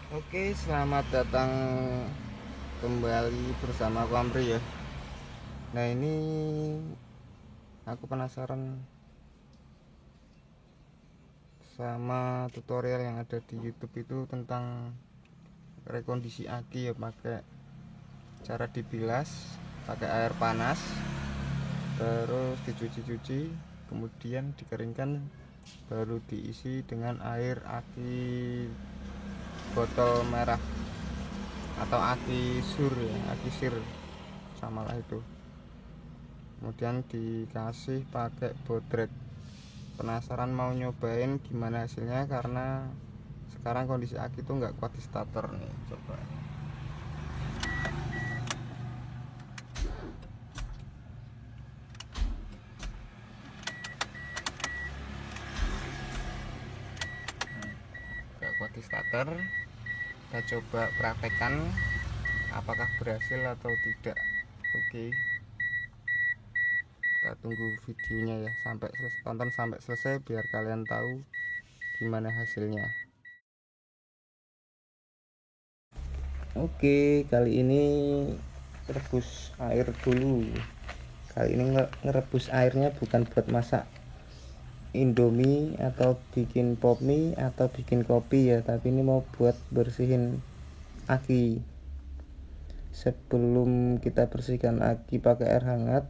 Oke, selamat datang kembali bersama aku Amri ya. Nah ini aku penasaran sama tutorial yang ada di YouTube itu tentang rekondisi aki ya, pakai cara dibilas pakai air panas, terus dicuci-cuci, kemudian dikeringkan, baru diisi dengan air aki botol merah atau aki sur ya, aki sir samalah itu. Kemudian dikasih pakai bodrek. Penasaran mau nyobain gimana hasilnya, karena sekarang kondisi aki tuh nggak kuat di starter nih. Coba. Nggak kuat di starter. Kita coba praktekkan apakah berhasil atau tidak. Oke, kita tunggu videonya ya, sampai tonton sampai selesai biar kalian tahu gimana hasilnya. Oke, kali ini rebus air dulu. Kali ini ngerebus airnya bukan buat masak Indomie atau bikin pop mie atau bikin kopi ya, tapi ini mau buat bersihin aki. Sebelum kita bersihkan aki pakai air hangat,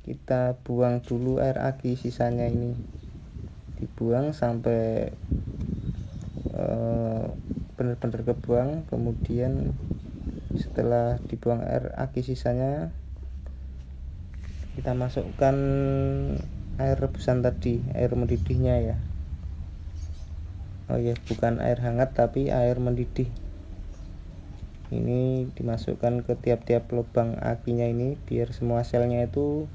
kita buang dulu air aki sisanya ini, dibuang sampai benar-benar kebuang. Kemudian setelah dibuang air aki sisanya, kita masukkan air rebusan tadi, air mendidihnya ya. Oh ya, bukan air hangat tapi air mendidih. Ini dimasukkan ke tiap-tiap lubang akinya ini biar semua selnya itu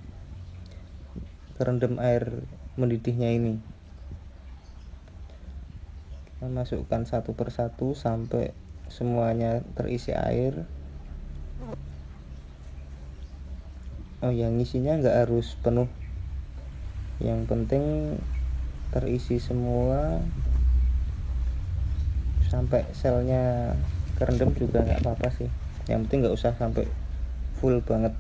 terendam air mendidihnya ini. Kita masukkan satu persatu sampai semuanya terisi air. Oh ya, ngisinya nggak harus penuh, yang penting terisi semua sampai selnya kerendam juga nggak apa-apa sih, yang penting nggak usah sampai full banget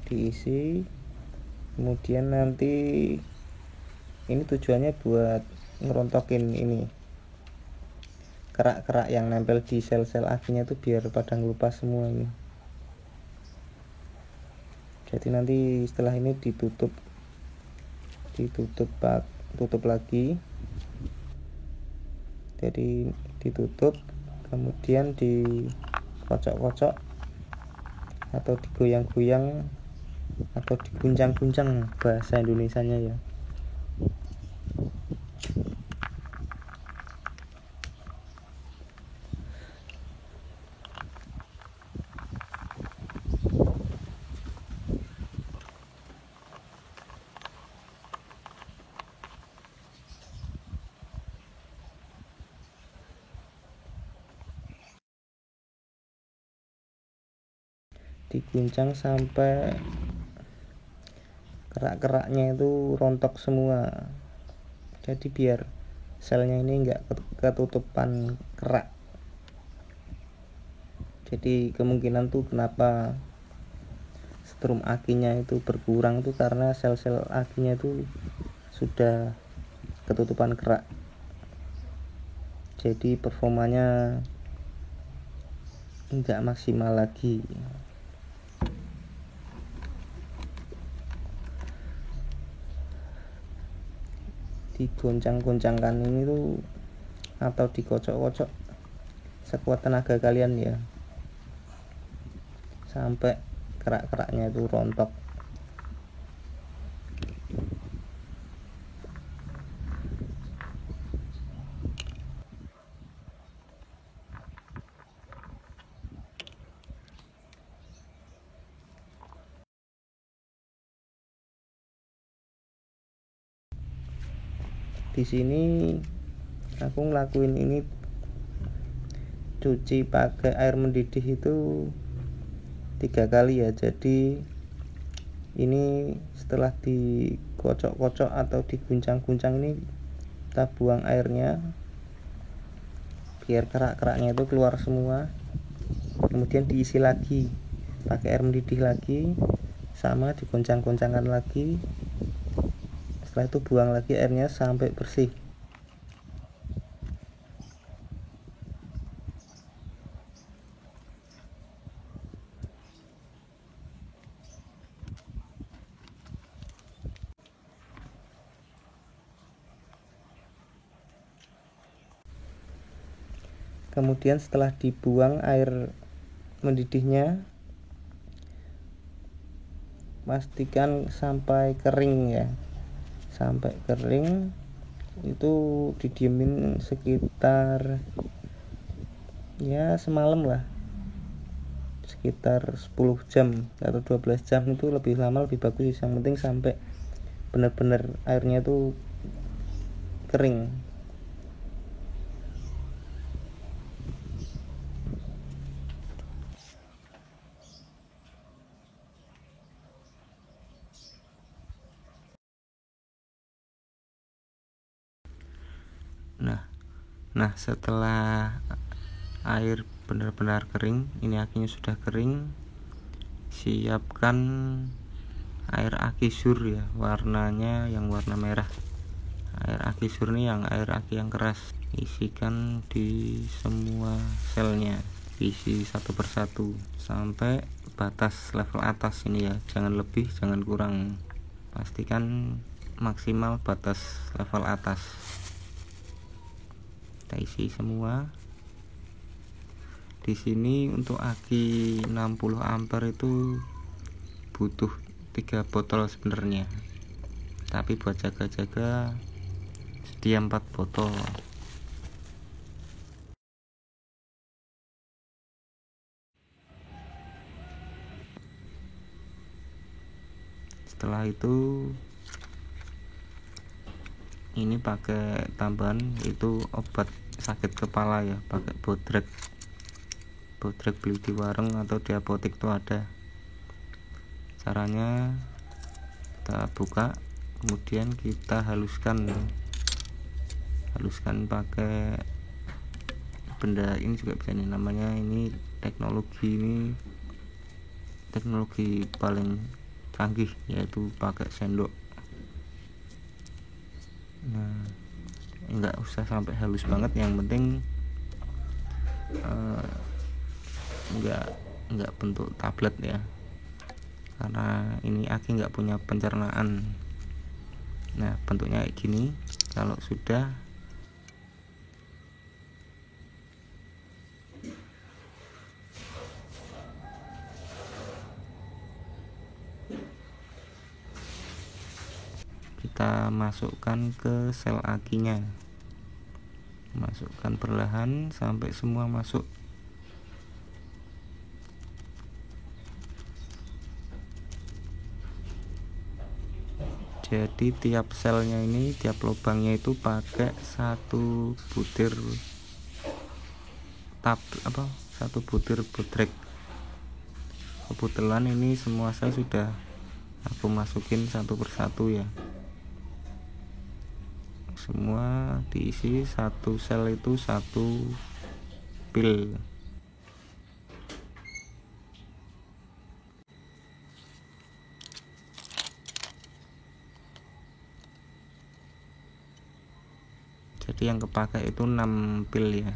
diisi. Kemudian nanti ini tujuannya buat ngerontokin ini kerak-kerak yang nempel di sel-sel akinya itu biar pada ngelupas semua ini. Jadi nanti setelah ini ditutup tutup lagi. Jadi ditutup, kemudian dikocok-kocok atau digoyang-goyang atau diguncang-guncang bahasa Indonesianya ya. Diguncang sampai kerak-keraknya itu rontok semua. Jadi biar selnya ini enggak ketutupan kerak. Jadi kemungkinan tuh kenapa strum akinya itu berkurang tuh karena sel-sel akinya itu sudah ketutupan kerak. Jadi performanya enggak maksimal lagi. Digoncang-goncangkan ini tuh atau dikocok-kocok sekuat tenaga kalian ya, sampai kerak-keraknya itu rontok. Di sini aku ngelakuin ini cuci pakai air mendidih itu 3 kali ya. Jadi ini setelah dikocok-kocok atau diguncang-guncang ini kita buang airnya biar kerak-keraknya itu keluar semua, kemudian diisi lagi pakai air mendidih lagi, sama digoncang-goncangkan lagi. Setelah itu buang lagi airnya sampai bersih. Kemudian setelah dibuang air mendidihnya, pastikan sampai kering ya. Sampai kering itu didiemin sekitar ya semalam lah, sekitar 10 jam atau 12 jam. Itu lebih lama lebih bagus sih. Yang penting sampai benar-benar airnya itu kering. Nah, setelah air benar-benar kering, ini akinya sudah kering, siapkan air aki sur ya, warnanya yang warna merah. Air aki sur ini yang air aki yang keras, isikan di semua selnya, isi satu persatu sampai batas level atas ini ya, jangan lebih jangan kurang, pastikan maksimal batas level atas. Kita isi semua. Di sini untuk aki 60 ampere itu butuh 3 botol sebenarnya, tapi buat jaga-jaga sedia 4 botol. Setelah itu ini pakai tambahan itu obat sakit kepala ya, pakai bodrek beli di warung atau di apotek tuh ada. Caranya kita buka, kemudian kita haluskan pakai benda ini juga bisa nih, namanya ini teknologi paling canggih, yaitu pakai sendok. Nah, enggak usah sampai halus banget, yang penting enggak bentuk tablet ya, karena ini aki enggak punya pencernaan. Nah, bentuknya kayak gini. Kalau sudah, kita masukkan ke sel akinya, masukkan perlahan sampai semua masuk. Jadi tiap selnya ini, tiap lubangnya itu pakai satu butir bodrek. Kebetulan ini semua sel sudah aku masukin satu persatu ya, semua diisi. Satu sel itu satu pil. Jadi yang kepakai itu 6 pil ya.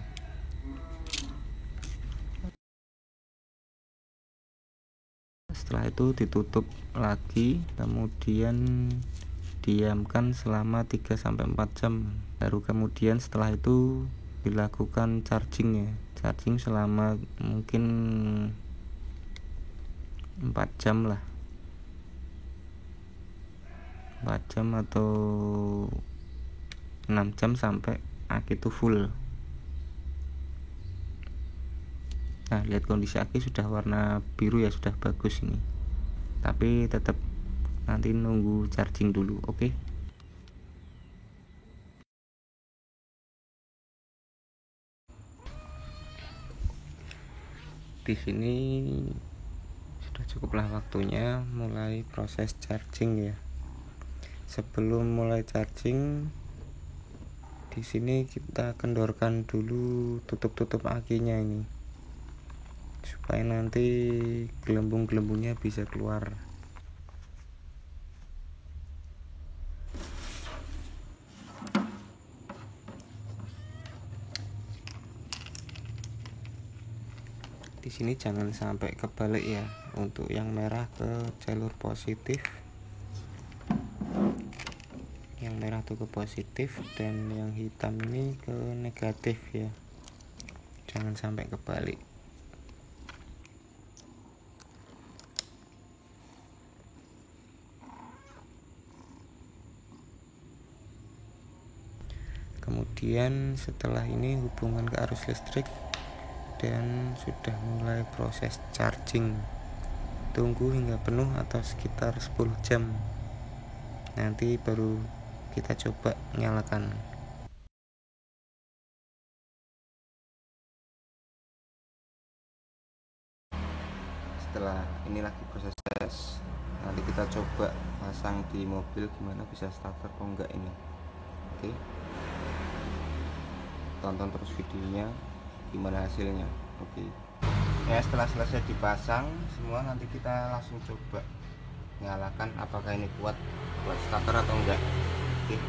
Setelah itu ditutup lagi, kemudian diamkan selama 3-4 jam. Baru kemudian setelah itu dilakukan charging ya. Charging selama mungkin 4 jam lah. 4 jam atau 6 jam sampai aki itu full. Nah, lihat kondisi aki sudah warna biru ya, sudah bagus ini. Tapi tetap nanti nunggu charging dulu, oke? Di sini sudah cukuplah waktunya mulai proses charging ya. Sebelum mulai charging, Di sini kita kendorkan dulu tutup akinya ini, supaya nanti gelembung-gelembungnya bisa keluar. Di sini jangan sampai kebalik ya, untuk yang merah ke jalur positif, yang merah tuh ke positif, dan yang hitam ini ke negatif ya, jangan sampai kebalik. Kemudian setelah ini hubungan ke arus listrik dan sudah mulai proses charging. Tunggu hingga penuh atau sekitar 10 jam, nanti baru kita coba nyalakan. Setelah ini lagi proses, nanti kita coba pasang di mobil gimana bisa starter atau enggak ini. Oke, tonton terus videonya gimana hasilnya. Oke ya, setelah selesai dipasang semua, nanti kita langsung coba nyalakan apakah ini kuat buat starter atau enggak. Oke,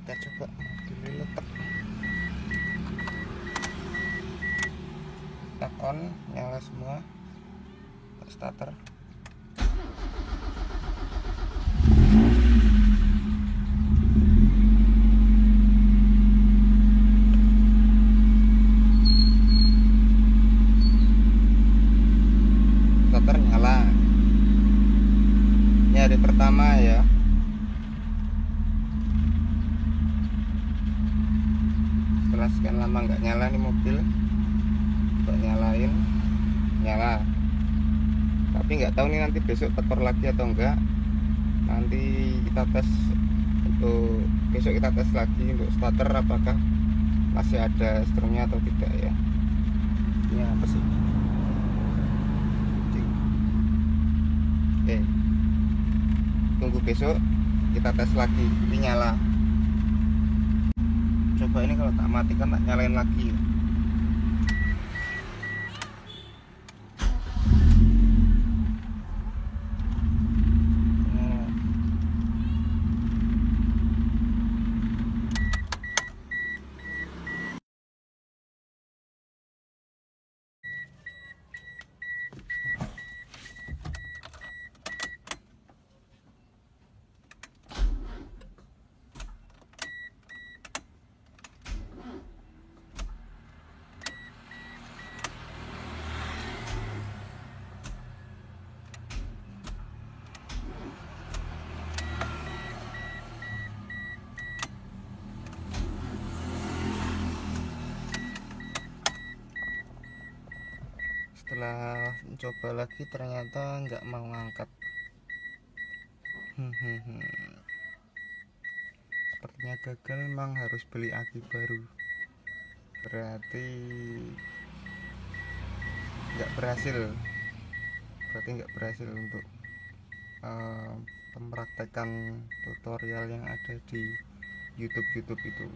kita coba dulu letak on, nyala semua starter. Starter nyala. Ini hari pertama ya. Setelah sekian lama nggak nyala nih mobil, coba nyalain, nyala. Tapi nggak tahu nih nanti besok tekor lagi atau enggak. Nanti kita tes, untuk besok kita tes lagi untuk starter apakah masih ada strumnya atau tidak ya. Ini apa sih? Oke, tunggu besok kita tes lagi. Ini nyala. Coba ini kalau tak matikan, tak nyalain lagi. Setelah mencoba lagi ternyata nggak mau ngangkat. Sepertinya gagal, memang harus beli aki baru. Berarti nggak berhasil. Untuk mempraktekkan tutorial yang ada di YouTube itu.